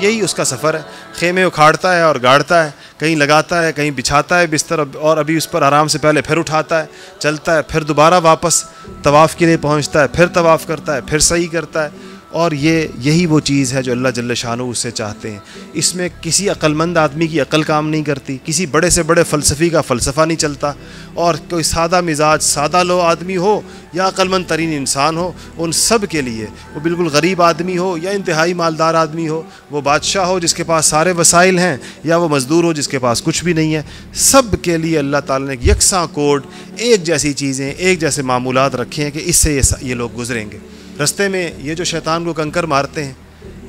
یہی اس کا سفر ہے. خیمے اکھاڑتا ہے اور گاڑتا ہے, کہیں لگاتا ہے, کہیں بچھاتا ہے بستر, اور ابھی اس پر آرام سے پہلے پھر اٹھاتا ہے, چلتا ہے, پھر دوبارہ واپس طواف کے لیے پہنچتا ہے, پھر طواف کرتا ہے, پھر سعی کرتا ہے. اور یہی وہ چیز ہے جو اللہ جل شانہ اس سے چاہتے ہیں. اس میں کسی عقل مند آدمی کی عقل کام نہیں کرتی, کسی بڑے سے بڑے فلسفی کا فلسفہ نہیں چلتا, اور کوئی سادہ مزاج سادہ لو آدمی ہو یا عقل مند ترین انسان ہو, ان سب کے لیے, وہ بالکل غریب آدمی ہو یا انتہائی مالدار آدمی ہو, وہ بادشاہ ہو جس کے پاس سارے وسائل ہیں یا وہ مزدور ہو جس کے پاس کچھ بھی نہیں ہے, سب کے لیے اللہ تعالیٰ نے یکساں کوڈ, ایک جیسی چیزیں, ایک جیسے معمولات رکھے ہیں کہ اس سے یہ لوگ گزریں گے. رستے میں یہ جو شیطان کو کنکر مارتے ہیں,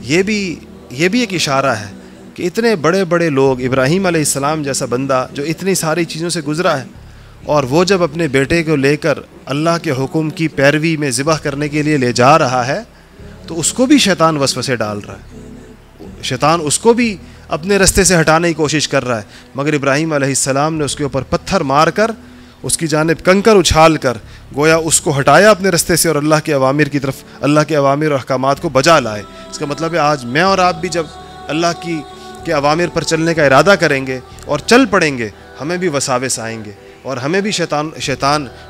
یہ بھی ایک اشارہ ہے کہ اتنے بڑے بڑے لوگ, ابراہیم علیہ السلام جیسا بندہ جو اتنی ساری چیزوں سے گزرا ہے, اور وہ جب اپنے بیٹے کو لے کر اللہ کے حکم کی پیروی میں ذبح کرنے کے لیے لے جا رہا ہے, تو اس کو بھی شیطان وسوسے ڈال رہا ہے, شیطان اس کو بھی اپنے رستے سے ہٹانے کی کوشش کر رہا ہے. مگر ابراہیم علیہ السلام نے اس کے اوپر پتھر مار کر, اس کی جانب کنکر اچھال کر, گویا اس کو ہٹایا اپنے رستے سے اور اللہ کے اوامر کی طرف, اللہ کے اوامر اور احکامات کو بجا لائے. اس کا مطلب ہے آج میں اور آپ بھی جب اللہ کے اوامر پر چلنے کا ارادہ کریں گے اور چل پڑیں گے, ہمیں بھی وساوس آئیں گے, اور ہمیں بھی شیطان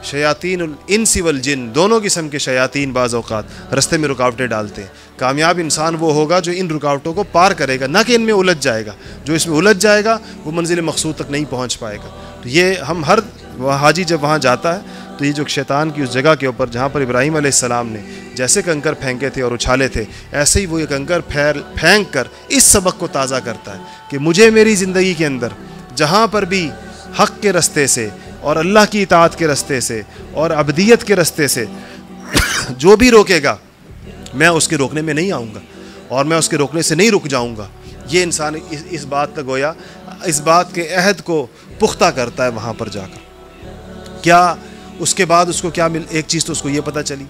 شیاطین الانس والجن, دونوں قسم کے شیاطین بعض اوقات رستے میں رکاوٹیں ڈالتے ہیں. کامیاب انسان وہ ہوگا جو ان رکاوٹوں کو پار کرے گا, نہ کہ ان میں الجھ جائے گا. جو اس میں الجھ جائے گا وہ منزل مقصود تک نہیں پہنچ پائے گا. تو یہ ہم ہر حاجی جب وہاں جاتا ہے تو یہ جو شیطان کی اس جگہ کے اوپر جہاں پر ابراہیم علیہ السلام نے جیسے کنکر پھینکے تھے اور اچھالے تھے, ایسے ہی وہ یہ کنکر پھینک کر اس سبق کو تازہ کرتا ہے کہ مجھے میری زندگی کے اندر جہاں پر بھی حق کے رستے سے اور اللہ کی اطاعت کے رستے سے اور عبدیت کے رستے سے جو بھی روکے گا, میں اس کے روکنے میں نہیں آؤں گا اور میں اس کے روکنے سے نہیں رک جاؤں گا. یہ انسان اس بات کا گویا اس بات کے عہد کو پختہ کرتا ہے وہاں پر جا کر. کیا اس کے بعد اس کو کیا ایک چیز تو اس کو یہ پتہ چلی,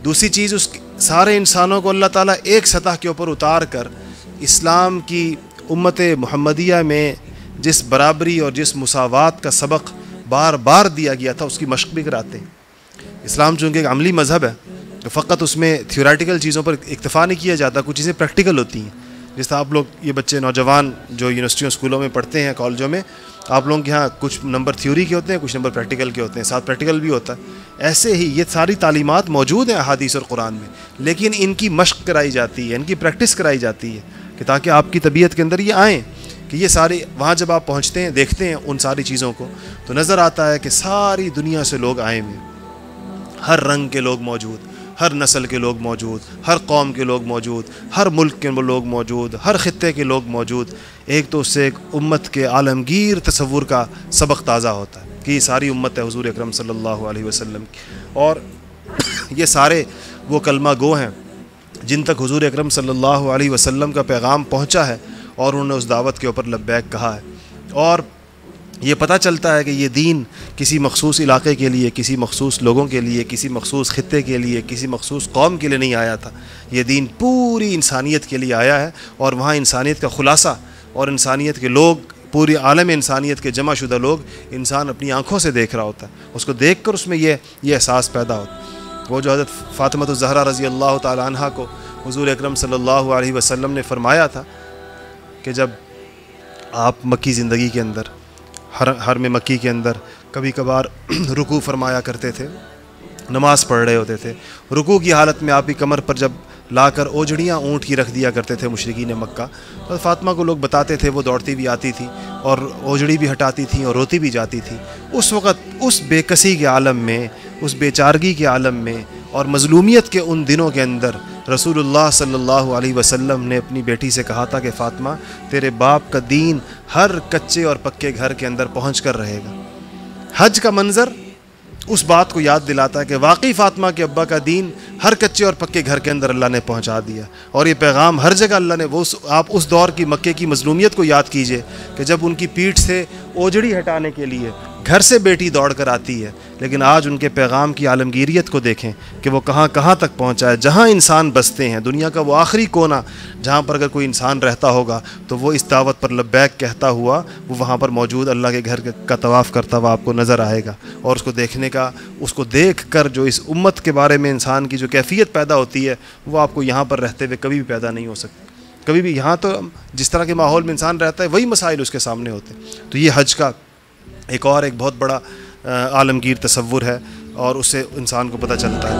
دوسری چیز اس سارے انسانوں کو اللہ تعالیٰ ایک سطح کے اوپر اتار کر اسلام کی امت محمدیہ میں جس برابری اور جس مساوات کا سبق بار بار دیا گیا تھا اس کی مشق بھی کراتے ہیں. اسلام چونکہ ایک عملی مذہب ہے تو فقط اس میں تھیوریٹیکل چیزوں پر اکتفا نہیں کیا جاتا, کچھ چیزیں پریکٹیکل ہوتی ہیں. جس طرح آپ لوگ یہ بچے نوجوان جو یونیورسٹیوں اسکولوں میں پڑھتے ہیں, کالجوں میں, آپ لوگوں کے یہاں کچھ نمبر تھیوری کے ہوتے ہیں, کچھ نمبر پریکٹیکل کے ہوتے ہیں, ساتھ پریکٹیکل بھی ہوتا ہے. ایسے ہی یہ ساری تعلیمات موجود ہیں احادیث اور قرآن میں, لیکن ان کی مشق کرائی جاتی ہے, ان کی پریکٹس کرائی جاتی ہے کہ تاکہ آپ کی طبیعت کے اندر یہ آئیں کہ یہ سارے وہاں جب آپ پہنچتے ہیں دیکھتے ہیں ان ساری چیزوں کو تو نظر آتا ہے کہ ساری دنیا سے لوگ آئے ہوئے, ہر رنگ کے لوگ موجود, ہر نسل کے لوگ موجود, ہر قوم کے لوگ موجود, ہر ملک کے لوگ موجود, ہر خطے کے لوگ موجود. ایک تو اس سے ایک امت کے عالمگیر تصور کا سبق تازہ ہوتا ہے کہ یہ ساری امت ہے حضور اکرم صلی اللہ علیہ وسلم کی, اور یہ سارے وہ کلمہ گو ہیں جن تک حضور اکرم صلی اللہ علیہ وسلم کا پیغام پہنچا ہے اور انہوں نے اس دعوت کے اوپر لبیک کہا ہے. اور یہ پتہ چلتا ہے کہ یہ دین کسی مخصوص علاقے کے لیے, کسی مخصوص لوگوں کے لیے, کسی مخصوص خطے کے لیے, کسی مخصوص قوم کے لیے نہیں آیا تھا. یہ دین پوری انسانیت کے لیے آیا ہے, اور وہاں انسانیت کا خلاصہ اور انسانیت کے لوگ, پوری عالم انسانیت کے جمع شدہ لوگ انسان اپنی آنکھوں سے دیکھ رہا ہوتا ہے. اس کو دیکھ کر اس میں یہ احساس پیدا ہوتا ہے. وہ جو حضرت فاطمہ الزہرا رضی اللہ تعالی عنہا کو حضور اکرم صلی اللہ علیہ وسلم نے فرمایا تھا کہ جب آپ مکی زندگی کے اندر حرم مکی کے اندر کبھی کبھار رکوع فرمایا کرتے تھے, نماز پڑھ رہے ہوتے تھے, رکوع کی حالت میں آپ کی کمر پر جب لا کر اوجڑیاں اونٹ کی رکھ دیا کرتے تھے مشرکین مکہ, تو فاطمہ کو لوگ بتاتے تھے, وہ دوڑتی بھی آتی تھی اور اوجڑی بھی ہٹاتی تھیں اور روتی بھی جاتی تھی. اس وقت اس بے کسی کے عالم میں, اس بے چارگی کے عالم میں اور مظلومیت کے ان دنوں کے اندر رسول اللہ صلی اللہ علیہ وسلم نے اپنی بیٹی سے کہا تھا کہ فاطمہ تیرے باپ کا دین ہر کچے اور پکے گھر کے اندر پہنچ کر رہے گا. حج کا منظر اس بات کو یاد دلاتا ہے کہ واقعی فاطمہ کے ابا کا دین ہر کچے اور پکے گھر کے اندر اللہ نے پہنچا دیا, اور یہ پیغام ہر جگہ اللہ نے آپ اس دور کی مکے کی مظلومیت کو یاد کیجئے کہ جب ان کی پیٹھ سے اوجڑی ہٹانے کے لیے گھر سے بیٹی دوڑ کر آتی ہے, لیکن آج ان کے پیغام کی عالمگیریت کو دیکھیں کہ وہ کہاں کہاں تک پہنچا ہے. جہاں انسان بستے ہیں, دنیا کا وہ آخری کونا جہاں پر اگر کوئی انسان رہتا ہوگا تو وہ اس دعوت پر لبیک کہتا ہوا وہ وہاں پر موجود اللہ کے گھر کا طواف کرتا ہوا آپ کو نظر آئے گا. اور اس کو دیکھنے کا, اس کو دیکھ کر جو اس امت کے بارے میں انسان کی جو کیفیت پیدا ہوتی ہے وہ آپ کو یہاں پر رہتے ہوئے کبھی بھی پیدا نہیں ہو سکتی. کبھی بھی یہاں تو جس طرح کے ماحول میں انسان رہتا ہے وہی مسائل اس کے سامنے ہوتے ہیں. تو یہ حج کا ایک بہت بڑا عالمگیر تصور ہے اور اس سے انسان کو پتہ چلتا ہے.